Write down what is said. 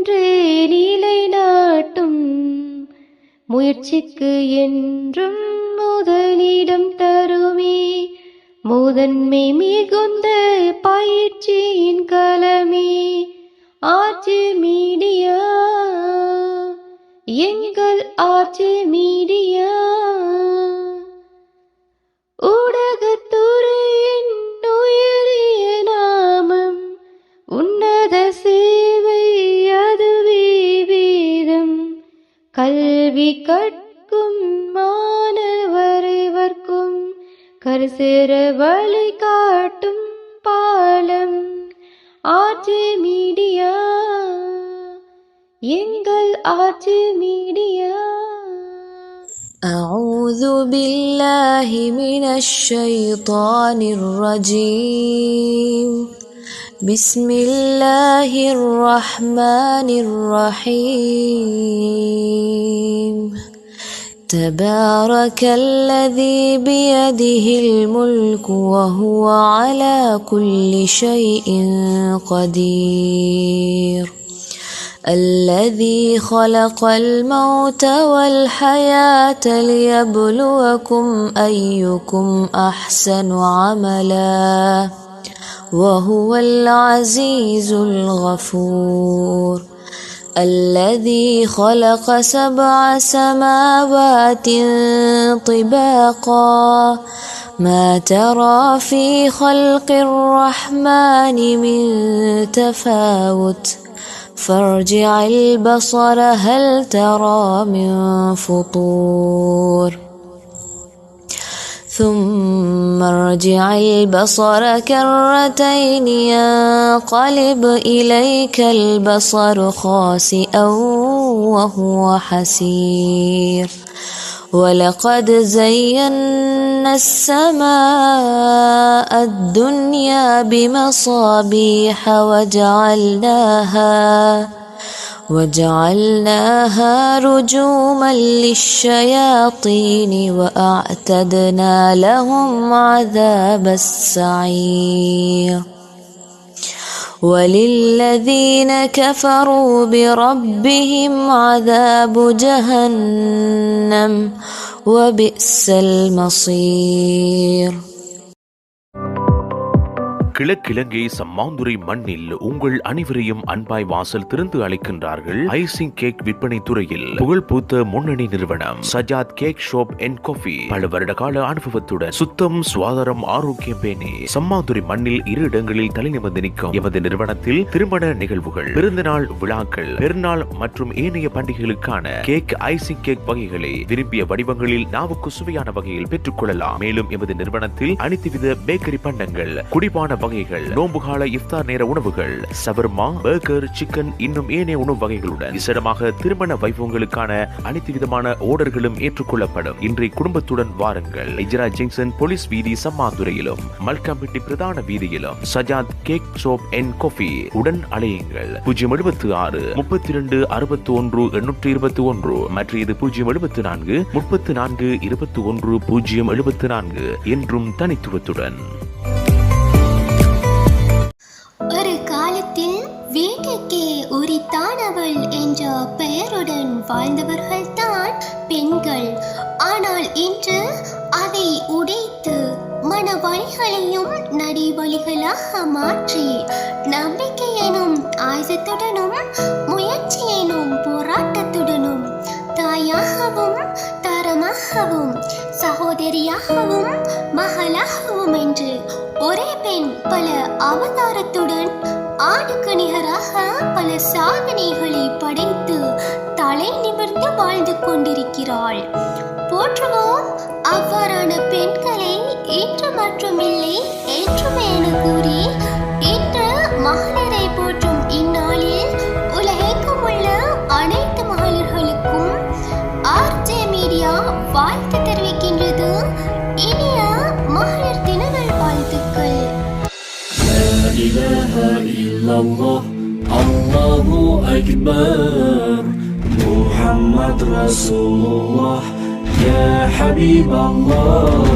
என்றே நிலைநாட்டும் முயற்சிக்கு என்றும் முதலிடம் தருமே. முதன்மை மிகுந்த பயிற்சியின் களமே ஆர்ஜே மீடியா, எங்கள் ஆர்ஜே மீடியா. ஊடகத்துறையின் உயரிய நாமம், உன்னத சேவை அதுவே வேதம். கல்வி கற்கும் மாணவரைவர்க்கும் கருசேர வழி காட்டும் பாலம் ஆர்ஜே மீடியா, எங்கள் ஆர்ஜே மீடியா. أعوذ بالله من الشيطان الرجيم. بسم الله الرحمن الرحيم. تبارك الذي بيده الملك وهو على كل شيء قدير. الذي خلق الموت والحياة ليبلوكم أيكم أحسن عملا وهو العزيز الغفور. الذي خلق 7 سماوات طباقا ما ترى في خلق الرحمن من تفاوت فارجع البصر هل ترى من فطور ثم ارجع البصر كرتين ينقلب إليك البصر خاسئا وهو حسير. ولقد زينا السماء الدنيا بمصابيح وجعلناها رجوما للشياطين وأعتدنا لهم عذاب السعير. وللذين كفروا بربهم عذاب جهنم وبئس المصير. கிழக்கிழங்கை சம்மாந்துறை மண்ணில் உங்கள் அனைவரையும் அன்பாய் வாசல் திறந்து அழைக்கின்றார்கள். ஐசிங் கேக் விற்பனை துறையில் புகழ்பூத்த முன்னணி நிறுவனம் Sajjad cake shop and coffee. பல வருட கால அனுபவத்துடன் சுத்தம், சுகாதாரம், ஆரோக்கியம் பேணி சம்மாந்துறை மண்ணில் 2 இடங்களில் தலைநிமிர்ந்து நிற்கும் எமது நிறுவனத்தில் திருமண நிகழ்வுகள், பிறந்தநாள் விழாக்கள், பெருநாள் மற்றும் ஏனைய பண்டிகைகளுக்கான கேக், ஐசிங் கேக் வகைகளை விரும்பிய வடிவங்களில் நாவுக்கு சுவையான வகையில் பெற்றுக் கொள்ளலாம். மேலும் எமது நிறுவனத்தில் அனைத்து வித பேக்கரி பண்டங்கள், குடிபான வகைகள், நோம்புகால இஃப்தார் நேர உணவுகள், சவர்மா, பர்கர், சிக்கன் இன்னும் ஏனைய உணவு வகைகளுடன் விசேடமாக திருமண வைபவங்களுக்கான அனைத்து விதமான ஆர்டர்களும் ஏற்றுக்கொள்ளப்படும். இன்றைய குடும்பத்துடன் வாருங்கள். இஜ்ரா ஜங்ஷன் போலீஸ் வீதி சம்மாந்துறையிலும், மல்காம்பட்டி பிரதான வீதியிலும் Sajath cake shop and coffee உடன் அலையுங்கள். 076 32 61 821 மற்றும் இது 074 34 21 074 என்றும் தனித்துவத்துடன். ஒரு காலத்தில் வீட்டுக்கே உரித்தானவள் என்ற பெயருடன் வாழ்ந்தவர்கள் தான் பெண்கள். ஆனால் இன்று அதை உடைத்து மனவழிகளையும் நடிவழிகளாக மாற்றி நம்பிக்கை எனும் ஆயுதத்துடனும் முயற்சி எனும் போராட்டத்துடனும் தாயாகவும் தரமாகவும் சகோதரியாகவும் மகளாகவும் என்று ஒரே பெண் பல அவதாரத்துடன் ஆணுக்கு நிகராக பல சாதனைகளை படைத்து தலை நிமிர்ந்து வாழ்ந்து கொண்டிருக்கிறாள். போற்றுவோம் அவ்வாறான பெண்களை. இன்று மற்றும் இல்லை என்றுமே என கூறி இன்று மகளிரை போற்றும் இந்நாளில் உலகெங்கும் உள்ள அனைத்து மகளிர்களுக்கும் ஆர்ஜே மீடியா வாழ்த்து தெரிவிக்கின்றது. இனிய மகளிர் தின நல்வாழ்த்துக்கள். அல்லாஹு அக்பர் முஹம்மது ரசூலுல்லாஹ் யா ஹபீபல்லாஹ்.